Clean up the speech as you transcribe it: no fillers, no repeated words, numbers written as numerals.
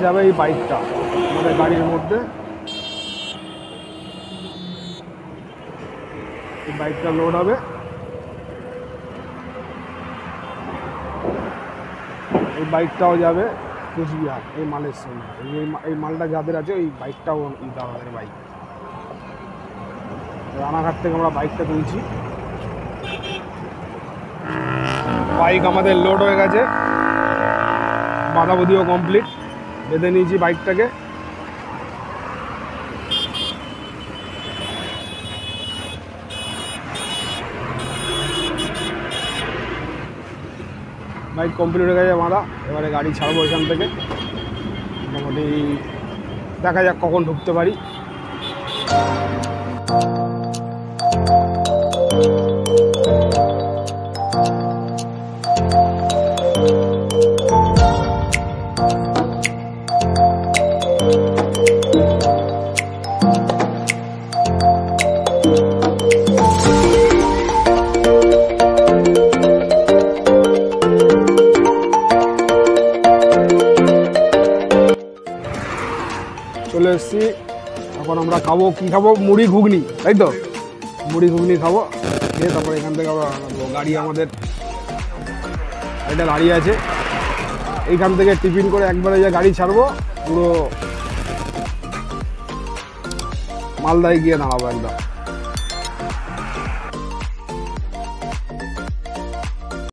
যাবে এই বাইকটা আমাদের গাড়ির মধ্যে। এই বাইকটা লোড হবে, এই বাইকটাও যাবে কুচবিহার এই মালের সঙ্গে। এই মালটা যাদের আছে ওই বাইকটাও আমাদের বাইক। রানাঘাট থেকে আমরা বাইকটা তুলছি। বাইক আমাদের লোড হয়ে গেছে, বাঁধাবুধিও কমপ্লিট, বেঁধে নিয়েছি বাইকটাকে। বাইক কমপ্লিট হয়ে গেছে বাঁধা, এবারে গাড়ি ছাড়বো এখান থেকে। মোটামুটি দেখা যাক কখন ঢুকতে পারি। চলে এসেছি, এখন আমরা খাবো, কি খাবো, মুড়ি ঘুগনি, তাই তো? মুড়ি ঘুগনি খাবো, খেয়ে তারপরে এখান থেকে আমরা গাড়ি আমাদের এটা দাঁড়িয়ে আছে। এইখান থেকে টিফিন করে একবারে যে গাড়ি ছাড়বো, পুরো মালদায় গিয়ে দাঁড়াবো একদম।